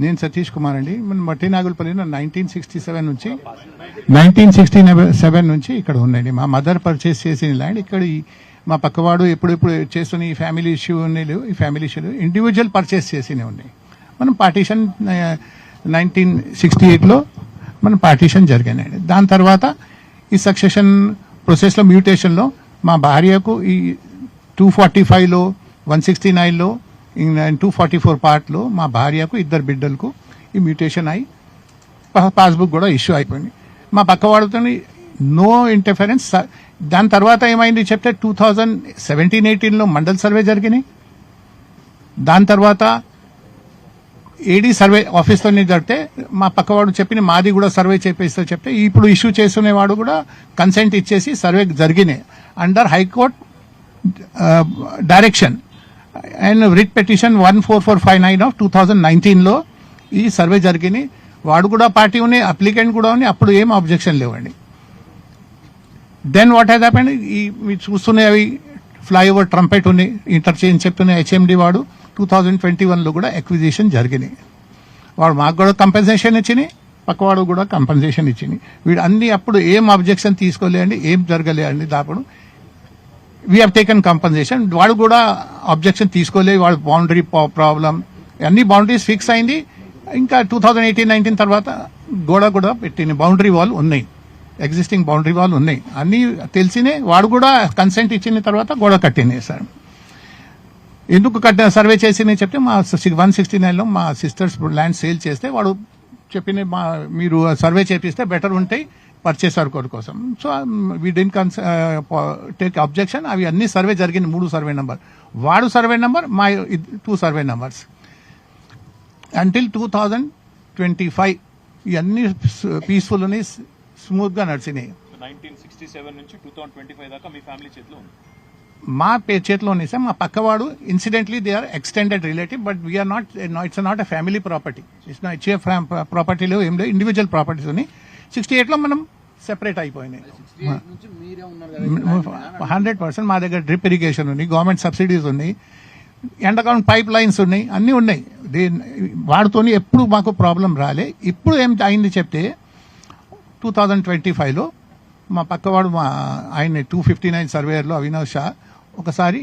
నేను సతీష్ కుమార్ అండి. మట్టి నాగులపల్లిలో 1967 నుంచి ఇక్కడ ఉందండి. మా మదర్ పర్చేస్ చేసిన ల్యాండ్ ఇక్కడ. మా పక్కవాడు ఎప్పుడెప్పుడు చేస్తున్న ఈ ఫ్యామిలీ ఇష్యూలు ఇండివిజువల్ పర్చేస్ చేసినవి ఉన్నాయి. మనం పార్టీషన్ 1968లో మనం పార్టీషన్ జరిగానండి. దాని తర్వాత ఈ సక్సెషన్ ప్రొసెస్లో మ్యూటేషన్లో మా భార్యకు ఈ 245లో 169లో 244 పార్ట్లో మా భార్యకు ఇద్దరు బిడ్డలకు ఈ మ్యూటేషన్ అయి పాస్బుక్ కూడా ఇష్యూ అయిపోయింది. మా పక్కవాడితో నో ఇంటర్ఫరెన్స్. దాని తర్వాత ఏమైంది చెప్తే 2017-18లో మండల్ సర్వే జరిగినాయి. దాని తర్వాత ఏడీ సర్వే ఆఫీస్తో జరిగితే మా పక్కవాడు చెప్పిన మాది కూడా సర్వే చేపిస్తూ చెప్తే ఇప్పుడు ఇష్యూ చేసుకునేవాడు కూడా కన్సెంట్ ఇచ్చేసి సర్వే జరిగినాయి under high court direction and writ petition 14459 of 2019లో ఈ సర్వే జరిగినాయి. వాడు కూడా పార్టీ ఉన్నాయి, అప్లికెంట్ కూడా ఉన్నాయి. అప్పుడు ఏం అబ్జెక్షన్ లేవండి. దెన్ వాట్ హ్యాస్ హ్యాపెండ్, ఈ మీరు చూస్తున్నాయి అవి ఫ్లైఓవర్ ట్రంపెట్ ఉన్నాయి, ఇంటర్చేంజ్ చెప్తున్నాయి. హెచ్ఎండి వాడు 2021లో కూడా ఎక్విజిషన్ జరిగినాయి. వాడు మాకు కూడా కంపెన్సేషన్ ఇచ్చినాయి, పక్కవాడు కూడా కంపెన్సేషన్ ఇచ్చినాయి. వీడు అన్ని అప్పుడు ఏం అబ్జెక్షన్ తీసుకోలేండి, ఏం జరగలేండి. దాప్పుడు వీ హ్యావ్ టేకన్ కంపెన్సేషన్. వాడు కూడా అబ్జెక్షన్ తీసుకోలేదు. వాడు బౌండరీ ప్రాబ్లం అన్ని బౌండరీస్ ఫిక్స్ అయింది. ఇంకా 2018-19 తర్వాత గోడ కూడా పెట్టింది. బౌండరీ వాల్ ఉన్నాయి, ఎగ్జిస్టింగ్ బౌండరీ వాల్ ఉన్నాయి, అన్ని తెలిసినే. వాడు కూడా కన్సెంట్ ఇచ్చిన తర్వాత గోడ కట్టింది సార్. ఎందుకు సర్వే చేసి చెప్తే మా 169లో మా సిస్టర్స్ ల్యాండ్ సేల్ చేస్తే వాడు చెప్పిన మీరు సర్వే చేపిస్తే బెటర్ ఉంటాయి పర్చేసర్ కోడ్ కోసం. So we didn't take objection. అవి అన్ని సర్వే జరిగింది. 3 సర్వే నెంబర్, వాడు సర్వే నెంబర్, మా 2 సర్వే నెంబర్స్. అంటిల్ 2025 ఇవన్నీ పీస్ఫుల్ ఉన్నాయి, స్మూత్ గా నడిచినాయి. 1967 నుంచి 2025 దాకా మీ ఫ్యామిలీ చేతిలో ఉంది. మా చేతిలో ఉన్నాయి సార్. మా పక్కవాడు incidentally they are extended relative, but we're not, it's not a family property. It's ప్రాపర్టీలో ఏం లేదు, ఇండివిజువల్ ప్రాపర్టీస్ ఉన్నాయి. 68లో మనం సెపరేట్ అయిపోయినాయి. 100% మా దగ్గర డ్రిప్ ఇరిగేషన్ ఉంది, గవర్నమెంట్ సబ్సిడీస్ ఉన్నాయి, ఎండకాలం పైప్ లైన్స్ ఉన్నాయి, అన్నీ ఉన్నాయి. వాడుతోని ఎప్పుడు మాకు ప్రాబ్లం రాలే. ఇప్పుడు ఏం అయింది చెప్తే 2025లో మా పక్కవాడు ఆయన 259 సర్వేయర్లో అవినాష్ షా ఒకసారి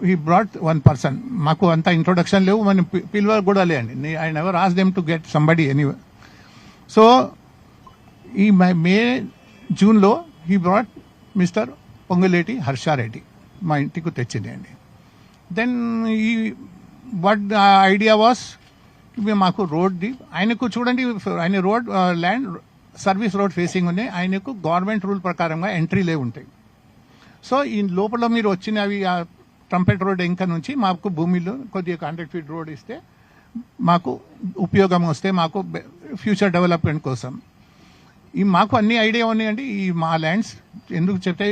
హీ బ్రాట్ 1 పర్సన్. మాకు అంత ఇంట్రొడక్షన్ లేవు, మనం పిలువ కూడా లేండి. I never ask them to get somebody anyway. So ఈ జూన్లో he brought mister Ponguleti Harsha Reddy మా ఇంటికి తెచ్చిందండి. దెన్ ఈ వాట్ ఐడియా వాస్, మాకు రోడ్ది ఆయనకు చూడండి, ఆయన road land service road facing ఉన్నాయి. ఆయనకు గవర్నమెంట్ రూల్ ప్రకారంగా ఎంట్రీలే ఉంటాయి. సో ఈ లోపల మీరు వచ్చినవి ఆ ట్రంపెట్ రోడ్ ఇంకా నుంచి మాకు భూమిలో కొద్దిగా 100 feet రోడ్ ఇస్తే మాకు ఉపయోగం వస్తే, మాకు ఫ్యూచర్ డెవలప్మెంట్ కోసం ఈ మాకు అన్ని ఐడియా ఉన్నాయండి. ఈ మా ల్యాండ్స్ ఎందుకు చెప్తే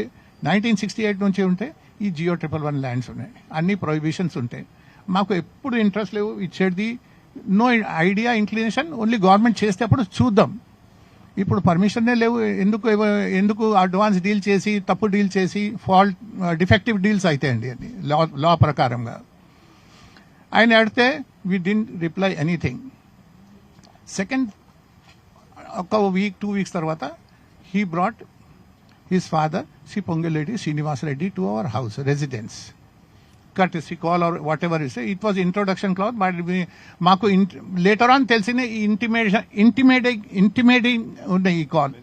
1968 నుంచి ఉంటే ఈ జియో 111 ల్యాండ్స్ ఉన్నాయి, అన్ని ప్రొహిబిషన్స్ ఉంటాయి. మాకు ఎప్పుడు ఇంట్రెస్ట్ లేవు ఇచ్చేది, no idea inclination, only government చేస్తే అప్పుడు చూద్దాం. ఇప్పుడు పర్మిషన్నే లేవు. ఎందుకు అడ్వాన్స్ డీల్ చేసి, తప్పు డీల్ చేసి, ఫాల్ట్ డిఫెక్టివ్ డీల్స్ అవుతాయండి అని లా ప్రకారంగా. ఆయన అడిగితే we didn't reply anything. Second ఒక వీక్ 2 weeks తర్వాత he brought his father Shri Ponguleti Srinivasa Reddy to our house residence. courtesy call or whatever you say. It was introduction clause, but మాకు later on తెలిసిన intimating ఉన్న ఈ call,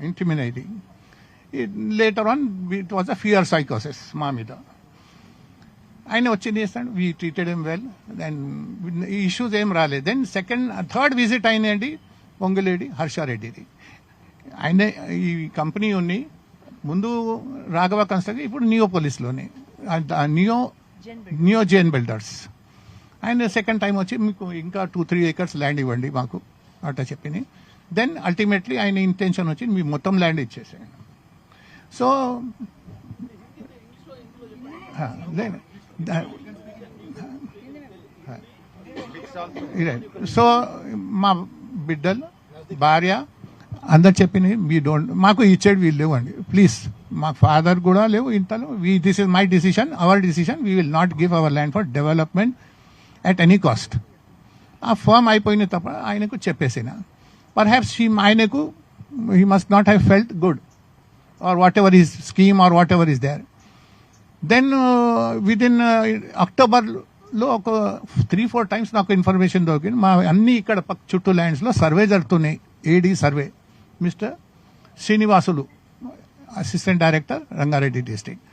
intimidating. Later on it was a fear psychosis మా మీద. ఆయన వచ్చింది చేస్తాడు, we treated him well, then issues ఏం రాలేదు. దెన్ థర్డ్ విజిట్ అయినండి పొంగులేడి హర్షారెడ్డిది. ఆయన ఈ కంపెనీ ఉంది ముందు రాఘవ కన్స్ట్రక్షన్, ఇప్పుడు నియోపోలిస్లోనే నియో జేన్ బిల్డర్స్. ఆయన సెకండ్ టైం వచ్చి మీకు ఇంకా 2-3 acres ల్యాండ్ ఇవ్వండి మాకు అట్లా చెప్పింది. దెన్ అల్టిమేట్లీ ఆయన ఇంటెన్షన్ వచ్చి మీ మొత్తం ల్యాండ్ ఇచ్చేసాను. సో సో మా బిడ్డలు భార్య అందరు చెప్పింది, వీ డోంట్, మాకు ఇచ్చేది వీళ్ళు లేవండి ప్లీజ్. మా ఫాదర్ కూడా లేవు ఇంతలో. This is my decision, our decision, we will not give our land for development at any cost. ఆ ఫామ్ అయిపోయిన తప్ప ఆయనకు చెప్పేసిన పర్హాప్స్ ఆయనకు he must not have felt good or whatever is scheme or whatever is there. Then within అక్టోబర్లో ఒక 3-4 times నాకు information దొరికింది. మా అన్ని ఇక్కడ చుట్టూ ల్యాండ్స్లో సర్వే జరుగుతున్నాయి. ఏడీ survey mister Srinivasulu assistant director Rangareddy district.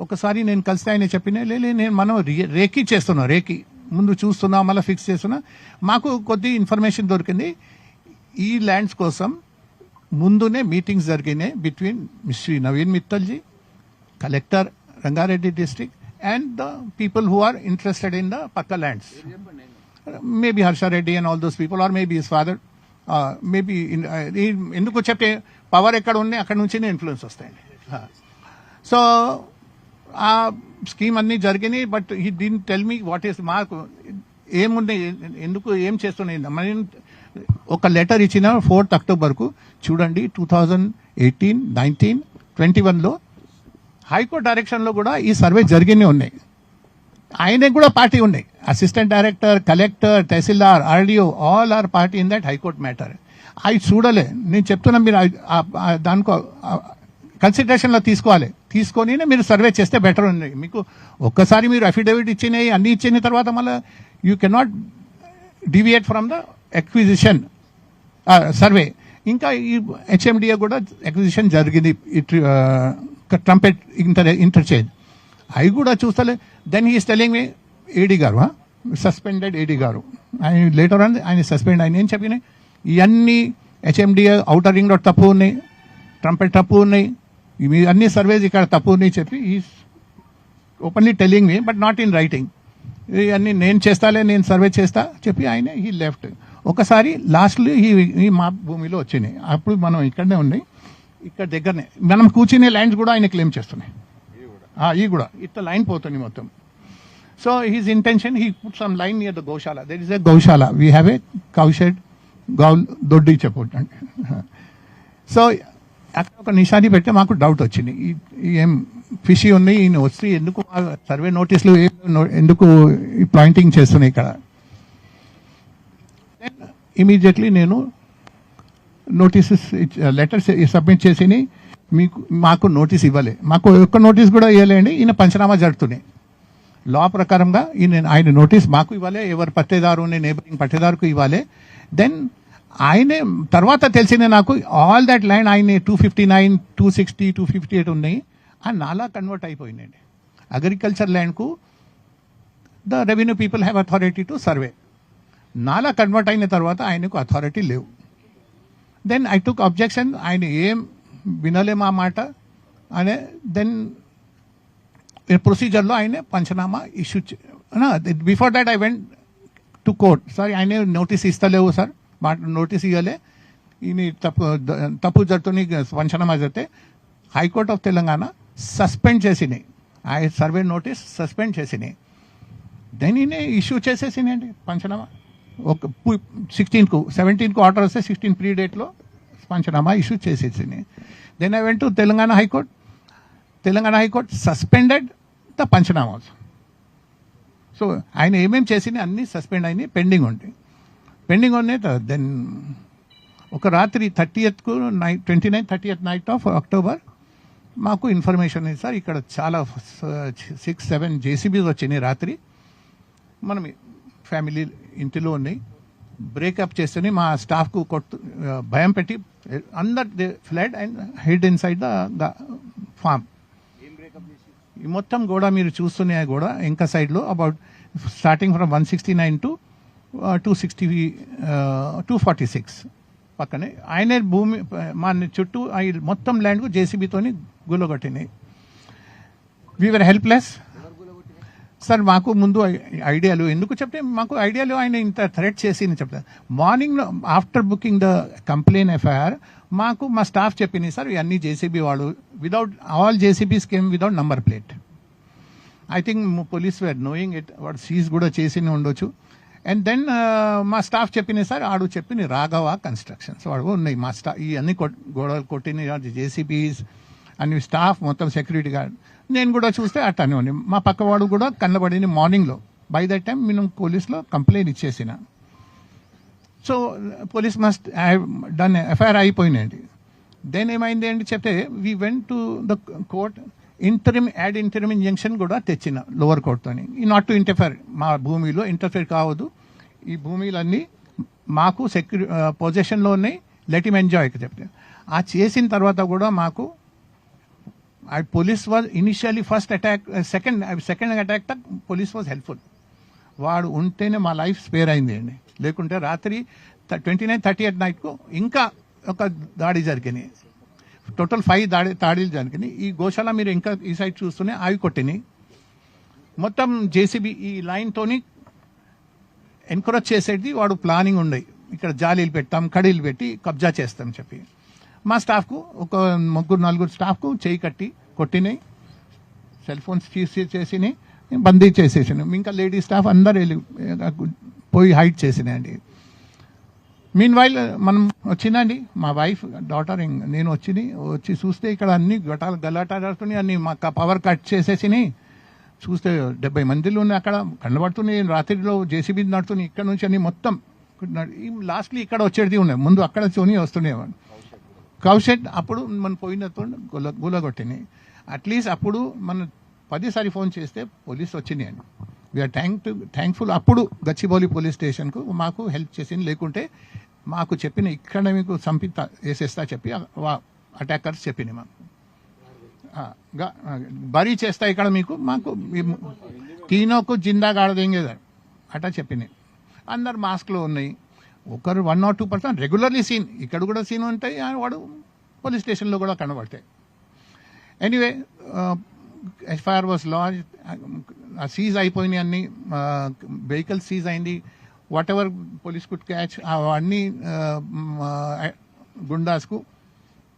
ఒకసారి నేను కలిస్తే ఆయన చెప్పిన నేను మనం రేకీ చేస్తున్నాం, రేకీ ముందు చూస్తున్నా మళ్ళీ ఫిక్స్ చేస్తున్నా. మాకు కొద్ది ఇన్ఫర్మేషన్ దొరికింది. ఈ ల్యాండ్స్ కోసం ముందునే మీటింగ్స్ జరిగినాయి between Shri Naveen మిత్తల్జీ, collector Rangareddy district and the people who are interested in the పక్క lands. Maybe Harsha Reddy and all those people or maybe his father maybe. ఎందుకు చెప్తే పవర్ ఎక్కడ ఉన్నాయి అక్కడ నుంచినే ఇన్ఫ్లుయెన్స్ వస్తాయండి. సో ఆ స్కీమ్ అన్నీ జరిగినాయి. But he didn't tell me what is మాకు ఏమున్నాయి, ఎందుకు ఏం చేస్తున్నాయి. మనం ఒక లెటర్ ఇచ్చిన 4th అక్టోబర్కు చూడండి 2018, 19, 21లో హైకోర్టు డైరెక్షన్లో కూడా ఈ సర్వే జరిగినే ఉన్నాయి. ఆయనకు కూడా పార్టీ ఉన్నాయి. Assistant director, collector, tahsildar, RDO all are party in that high court matter. అవి చూడలే. నేను చెప్తున్నా మీరు దానికో కన్సిడరేషన్లో తీసుకోవాలి. తీసుకొని మీరు సర్వే చేస్తే బెటర్ ఉంది. మీకు ఒక్కసారి మీరు అఫిడవిట్ ఇచ్చినాయి అన్ని ఇచ్చిన తర్వాత మళ్ళీ you cannot deviate from the acquisition survey. ఇంకా ఈ హెచ్ఎండిఏ కూడా ఎక్విజిషన్ జరిగింది, ట్రంపెట్ ఇంటర్చేంజ్ అవి కూడా చూస్తలే. దెన్ హీస్ టెలింగ్ మీ ఏడీ గారు సస్పెండెడ్ ఏడీ గారు ఆయన లేటర్ అని ఆయన సస్పెండ్ ఆయన ఏం చెప్పినాయి ఇవన్నీ హెచ్ఎండిఏ ఔటర్ రింగ్ రోడ్ తప్పు ఉన్నాయి, ట్రంపెట్ తప్పు ఉన్నాయి, ఇవి అన్ని సర్వేస్ ఇక్కడ తప్పు ఉన్నాయి చెప్పి is openly telling me but not in writing. ఇవన్నీ నేను చేస్తాలే, నేను సర్వే చేస్తా చెప్పి ఆయన హీ లెఫ్ట్. ఒకసారి లాస్ట్లో ఈ మా భూమిలో వచ్చినాయి. అప్పుడు మనం ఇక్కడనే ఉన్నాయి, ఇక్కడ దగ్గరనే మనం కూర్చునే ల్యాండ్స్ కూడా ఆయన క్లెయిమ్ చేస్తున్నాయి. ఇవి కూడా ఇట్లా లైన్ పోతుంది మొత్తం. So his intention he put some line near the gaushala. That is a gaushala. We have a cow shed, గౌల్ దొడ్డి చెప్పండి. సో అక్కడ ఒక నిషాని పెట్టి మాకు డౌట్ వచ్చింది, ఏం ఫిషి ఉన్నాయి, ఈయన వస్తే ఎందుకు సర్వే నోటీసులు ఎందుకు పాయింటింగ్ చేస్తున్నాయి ఇక్కడ. ఇమీడియట్లీ నేను నోటీసెస్ లెటర్స్ సబ్మిట్ చేసి మాకు నోటీస్ ఇవ్వలే. మాకు ఒక్క నోటీస్ కూడా ఇవ్వలేండి. ఈయన పంచనామా జరుగుతున్నాయి. లా ప్రకారంగా ఆయన నోటీస్ మాకు ఇవ్వాలి, ఎవరు పట్టేదారు నేబరింగ్ పట్టేదారుకు ఇవ్వాలి. దెన్ ఆయనే తర్వాత తెలిసిన నాకు ఆల్ దట్ ల్యాండ్ ఆయన 259, 260, 258 ఉన్నాయి. ఆ నాలా కన్వర్ట్ అయిపోయిందండి. అగ్రికల్చర్ ల్యాండ్కు the revenue people have authority to survey. నాలా కన్వర్ట్ అయిన తర్వాత ఆయనకు అథారిటీ లేవు. Then I took objection. ఆయన ఏం వినలే మా మాట అనే. దెన్ ప్రొసీజర్లో ఆయన panchnama issue before that I went to court. Sir ఆయన నోటీస్ ఇస్తలేవు సార్, మా నోటీస్ ఇవ్వలే, ఈయన తప్పు జరుగుతుంది పంచనామా జరిగితే హైకోర్ట్ ఆఫ్ తెలంగాణ సస్పెండ్ చేసినాయి. ఆ సర్వే నోటీస్ సస్పెండ్ చేసినాయి. దెన్ ఈయన ఇష్యూ చేసేసినాయండి పంచనామా. ఒక 16కు 17కు ఆర్డర్ వస్తే 16 ప్రీ డేట్లో పంచనామా ఇష్యూ చేసేసింది. Then I went to Telangana high court. Telangana high court suspended the panchnamas. So ఆయన ఏమేమి చేసినా అన్నీ సస్పెండ్ అయినాయి, పెండింగ్ ఉంటాయి. పెండింగ్ ఉన్నాయి. దెన్ ఒక రాత్రి 30th 30th knight of October మాకు ఇన్ఫర్మేషన్ ఉంది సార్, ఇక్కడ చాలా 6-7 జేసీబీస్ వచ్చినాయి రాత్రి, మనం ఫ్యామిలీ ఇంటిలో ఉన్నాయి, బ్రేకప్ చేస్తేనే మా స్టాఫ్కు భయం పెట్టి అందర్ they flood and head inside the farm. ఈ మొత్తం కూడా మీరు చూస్తున్న కూడా ఇంకా సైడ్లో అబౌట్ స్టార్టింగ్ ఫ్రమ్ 169 to 246 పక్కనే ఆయనే భూమి మా చుట్టూ మొత్తం ల్యాండ్కు జేసీబీతోని గుల్లగొట్టినాయి. We're helpless sir. మాకు ముందు ఐడియాలు ఎందుకు చెప్తే మాకు ఐడియాలు ఆయన ఇంత థ్రెట్ చేసి చెప్తారు. Morning after booking the complaint FIR మాకు మా స్టాఫ్ చెప్పింది సార్ ఇవన్నీ జేసీబీ వాడు without all JCBs came without number plate. I think police were knowing it, వాడు సీజ్ కూడా చేసి ఉండొచ్చు. అండ్ దెన్ మా స్టాఫ్ చెప్పింది సార్, ఆడు చెప్పింది రాఘవ కన్స్ట్రక్షన్స్ వాడు ఉన్నాయి. మా స్టాఫ్ ఈ అన్ని గోడలు కొట్టిన జేసీబీస్ అన్ని స్టాఫ్ మొత్తం సెక్యూరిటీ గార్డ్. నేను కూడా చూస్తే అట్టనే ఉంది. మా పక్కవాడు కూడా కనబడింది మార్నింగ్లో. బై దట్ టైం నేను పోలీస్లో కంప్లైంట్ ఇచ్చేసిన. So police must have done FIR అయిపోయినాయండి. దెన్ ఏమైంది అంటే చెప్తే we went to the court, interim injunction కూడా తెచ్చిన లోవర్ కోర్టుతోని, ఈ నాట్ టు ఇంటర్ఫేర్, మా భూమిలో ఇంటర్ఫేర్ కావద్దు, ఈ భూమిలన్నీ మాకు పొజిషన్లో ఉన్నాయి, లెట్ హిమ్ ఎంజాయ్ చెప్తే. ఆ చేసిన తర్వాత కూడా మాకు police was initially first attack, second attack తక్ పోలీస్ వాజ్ హెల్ప్ఫుల్. వాడు ఉంటేనే మా లైఫ్ స్పేర్ అయింది అండి. లేకుంటే రాత్రి 29, 30 నైట్కు ఇంకా ఒక దాడి జరిగినాయి. టోటల్ 5 దాడులు జరిగినాయి. ఈ గోశాల మీరు ఇంకా ఈ సైడ్ చూస్తూనే అవి కొట్టినాయి. మొత్తం జేసీబీ ఈ లైన్తోని ఎంకరేజ్ చేసేది వాడు ప్లానింగ్ ఉండే, ఇక్కడ జాలీలు పెట్టాం, కడీలు పెట్టి కబ్జా చేస్తాం చెప్పి. మా స్టాఫ్కు ఒక 3-4 స్టాఫ్కు చేయి కట్టి కొట్టినాయి, సెల్ ఫోన్స్ చేసినాయి, బందీ చేసేసినాయి. ఇంకా లేడీ స్టాఫ్ అందరు వెళ్ళి పోయి హైడ్ చేసినాయండి. మీన్ వైల్ మనం వచ్చిందండి, మా వైఫ్ డాటర్ నేను వచ్చి చూస్తే ఇక్కడ అన్ని గలాటాడుతున్నాయి, అన్ని మా పవర్ కట్ చేసేసినాయి. చూస్తే 70 మందిలో ఉన్నాయి అక్కడ కనబడుతున్నాయి. రాత్రిలో జేసీబీ నడుతున్నాయి, ఇక్కడ నుంచి అన్ని మొత్తం లాస్ట్లీ ఇక్కడ వచ్చేది ఉన్నాయి, ముందు అక్కడ వస్తున్నాయి కౌషెట్. అప్పుడు మనం పోయినతో గులగొట్టినాయి. అట్లీస్ట్ అప్పుడు మనం 10 సారి ఫోన్ చేస్తే పోలీస్ వచ్చినాయి అండి. We're thankful. అప్పుడు గచ్చిబౌలి పోలీస్ స్టేషన్కు మాకు హెల్ప్ చేసింది. లేకుంటే మాకు చెప్పిన ఇక్కడ మీకు వేసేస్తా చెప్పి అటాకర్స్ చెప్పినాయి మాకు, బరీ చేస్తా ఇక్కడ మీకు, మాకు తీనోకు జిందా గాడదేంగే అట్లా చెప్పినాయి. అందరు మాస్క్లో ఉన్నాయి. ఒకరు 1 or 2% రెగ్యులర్లీ సీన్, ఇక్కడ కూడా సీన్ ఉంటాయి, వాడు పోలీస్ స్టేషన్లో కూడా కనబడతాయి. Anyway FIR was launch, seize అయిపోయినాయి అన్ని, వెహికల్ సీజ్ అయింది, what ever police could catch అవన్నీ గుండాస్కు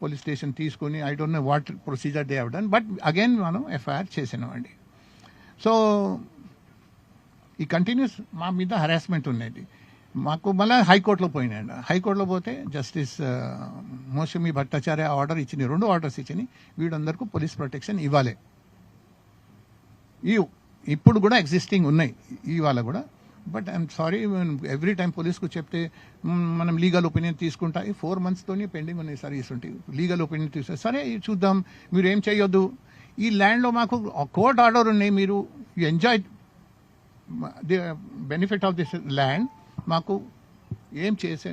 పోలీస్ స్టేషన్ తీసుకొని, I don't know what procedure they have done, but again మనం ఎఫ్ఐఆర్ చేసినామండి. సో ఈ కంటిన్యూస్ మా మీద హరాస్మెంట్ ఉండేది. మాకు మళ్ళీ హైకోర్టులో పోయినాయండి. హైకోర్టులో పోతే జస్టిస్ మోషమి భట్టాచార్య ఆర్డర్ ఇచ్చింది, 2 ఆర్డర్స్ ఇచ్చింది, వీడందరికీ పోలీస్ ప్రొటెక్షన్ ఇవ్వాలి. ఇప్పుడు కూడా ఎగ్జిస్టింగ్ ఉన్నాయి ఇవాళ కూడా. But I'm sorry, every time పోలీస్కు చెప్తే మనం లీగల్ ఒపీనియన్ తీసుకుంటా, 4 monthsతోనే పెండింగ్ ఉన్నాయి సార్, ఇస్తుంటే లీగల్ ఒపీనియన్ తీసుకుంటే సరే చూద్దాం, మీరు ఏం చేయొద్దు, ఈ ల్యాండ్లో మాకు కోర్ట్ ఆర్డర్ ఉన్నాయి, మీరు enjoy the benefit of this land, మాకు ఏం చేసే,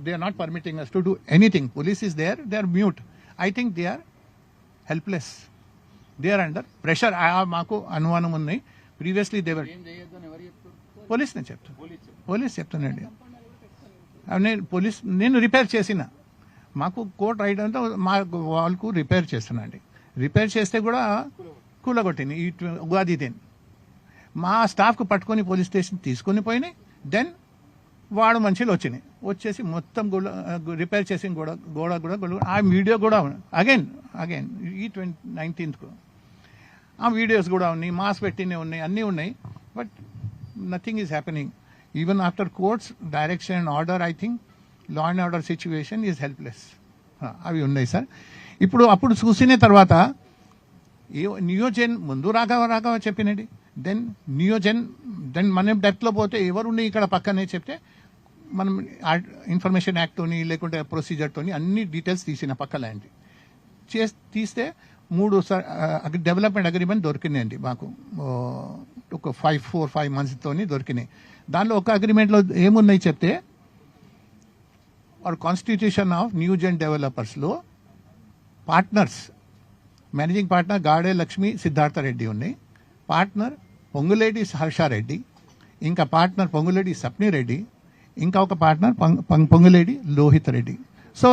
they are not permitting us to do anything. Police is there, they are mute. I think they are helpless, they are under pressure. మాకు అనుమానం ఉన్నాయి. Previously they were, పోలీస్నే చెప్తానండి. నేను repair చేసిన, మాకు కోర్ట్ రైట్ అంటే మా వాళ్ళకు రిపేర్ చేస్తున్నాండి. రిపేర్ చేస్తే కూడా కూలగొట్టింది ఈ ఉగాది దెన్. మా స్టాఫ్కు పట్టుకొని పోలీస్ స్టేషన్ తీసుకొని పోయినాయి. దెన్ వాడు మనుషులు వచ్చేసి మొత్తం రిపేర్ చేసిన గోడ కూడా ఆ వీడియో కూడా అగైన్ ఈ 19th ఆ వీడియోస్ కూడా ఉన్నాయి, మాస్ పెట్టినవి ఉన్నాయి, అన్నీ ఉన్నాయి. But nothing is happening. Even after courts direction and order, I think law and order situation is helpless. అవి ఉన్నాయి సార్. అప్పుడు చూసిన తర్వాత నియోజన్ ముందు రాఘవ చెప్పినండి. దెన్ నియోజన్, దెన్ మనం డెప్త్లో పోతే ఎవరుండి ఇక్కడ పక్కనే చెప్తే మనం ఇన్ఫర్మేషన్ యాక్ట్తోని లేకుంటే ప్రొసీజర్తోని అన్ని డీటెయిల్స్ తీసిన పక్క ల్యాండ్ తీస్తే 3 డెవలప్మెంట్ అగ్రిమెంట్ దొరికినాయండి మాకు, ఒక 4-5 monthsతోని దొరికినాయి. దానిలో ఒక అగ్రిమెంట్లో ఏమున్నాయి చెప్తే, ఆర్ కాన్స్టిట్యూషన్ ఆఫ్ న్యూజెన్ డెవలపర్స్లో partners, managing partner Gade Lakshmi Siddhartha Reddy ఉన్నాయి, పార్ట్నర్ పొంగులేటి హర్షారెడ్డి, ఇంకా పార్ట్నర్ పొంగులేటి సప్ని రెడ్డి, ఇంకా ఒక పార్ట్నర్ పొంగులేటి లోహిత్ రెడ్డి. సో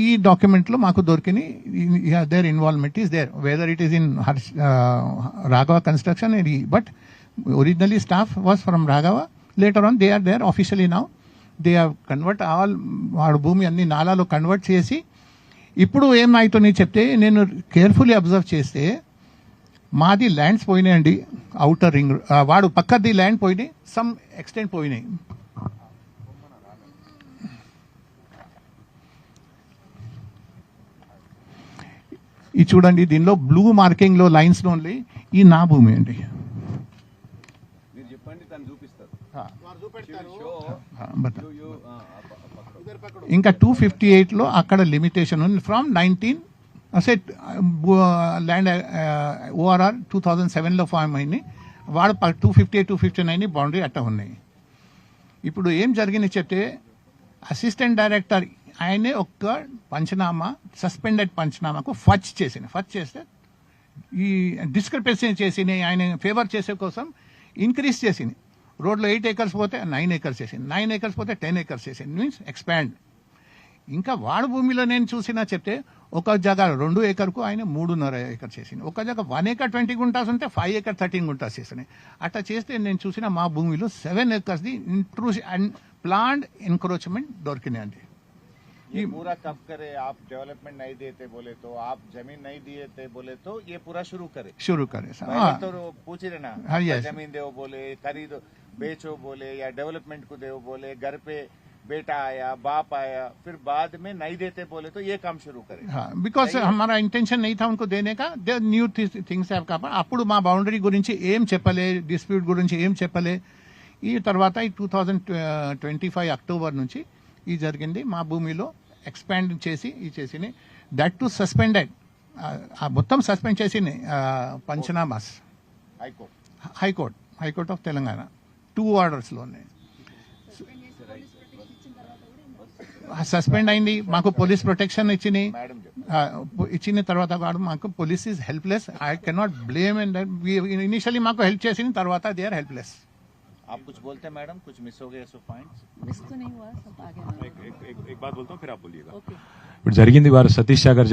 ఈ డాక్యుమెంట్లో మాకు దొరికినాయి. Their involvement is there, whether it is in Raghava construction, but originally staff was from Raghava. Later on they are there officially now. They have convert all, వాడు భూమి అన్ని నాలాలో కన్వర్ట్ చేసి. ఇప్పుడు ఏమవుతున్నాయి చెప్తే, నేను కేర్ఫుల్లీ అబ్జర్వ్ చేస్తే మాది ల్యాండ్స్ పోయినాయండి, అవుటర్ రింగ్, వాడు పక్కది ల్యాండ్ పోయినాయి, సమ్ ఎక్స్టెంట్ పోయినాయి. ఇది చూడండి, దీనిలో బ్లూ మార్కింగ్ లో లైన్స్ లో ఓన్లీ ఈ నా భూమి అండి. మీరు చెప్పండి, తను చూపిస్తారు. బట్ ఇంకా 258లో అక్కడ లిమిటేషన్ ఉంది ఫ్రమ్ 19 అసెట్ ల్యాండ్ ఓఆర్ఆర్ 2007లో ఫామ్ అయింది. వాడు 258 259 బౌండరీ అట్ట ఉన్నాయి. ఇప్పుడు ఏం జరిగింది చెప్తే అసిస్టెంట్ డైరెక్టర్ ఆయనే ఒక్క పంచనామా సస్పెండెడ్ పంచనామాకు ఫచ్ చేస్తే ఈ డిస్క్రిపెన్సీ చేసింది ఆయన ఫేవర్ చేసే కోసం ఇంక్రీజ్ చేసింది. రోడ్లో 8 acres పోతే 9 acres చేసింది, 9 acres పోతే 10 acres చేసింది, మీన్స్ ఎక్స్పాండ్. ఇంకా వాడు భూమిలో నేను చూసినా చెప్తే ఒక జగ 2 acreకు ఆయన 3.5 acres చేసింది, ఒక జగ 1 acre 20 గుంటాస్ ఉంటే 5 acre 13 గుంటాస్ చేసినాయి. అట్లా చేస్తే నేను చూసిన మా భూమిలో 7 acres ది ప్లాండ్ ఎన్క్రోచ్మెంట్ దొరికినాయి అండి. ये पूरा कब करे? आप डेवलपमेंट नहीं देते बोले तो, आप जमीन नहीं दिए थे बोले तो ये पूरा शुरू करे सर. पहले तो पूछ रहे ना, हाँ, yes. जमीन दो बोले, खरीदो बेचो बोले, या डेवलपमेंट को दो बोले, घर पे बेटा आया बाप आया, फिर बाद में नहीं देते बोले तो ये काम शुरू करे. हाँ, बिकॉज हमारा इंटेंशन नहीं था उनको देने का. దే న్యూ థింగ్స్ హ్యావ్ కాపా. అప్పుడు మా బౌండరీ గురించి ఏం చెప్పలే, డిస్ప్యూట్ గురించి ఏం చెప్పలే. ఈ తర్వాత ఈ 2025 అక్టోబర్ నుంచి ఈ జరిగింది. మా భూమిలో ఎక్స్పాండ్ చేసి ఈ చేసి దట్ టు సస్పెండెడ్ మొత్తం సస్పెండ్ చేసి పంచనామాస్ హైకోర్ట్ ఆఫ్ తెలంగాణ 2 ఆర్డర్స్లో ఉన్నాయి. సస్పెండ్ అయింది, మాకు పోలీస్ ప్రొటెక్షన్ ఇచ్చిన తర్వాత వాడు మాకు police is helpless. I cannot blame and initially మాకు హెల్ప్ చేసిన తర్వాత దే ఆర్ హెల్ప్లెస్. आप कुछ बोलते हैं मैडम, कुछ मिस हो गए सो पॉइंट्स? मिस तो नहीं हुआ, सब आ गया. एक बात बोलता हूँ फिर आप बोलिएगा. ओके. ఇప్పుడు జరిగింది వారు సతీష్ సాగర్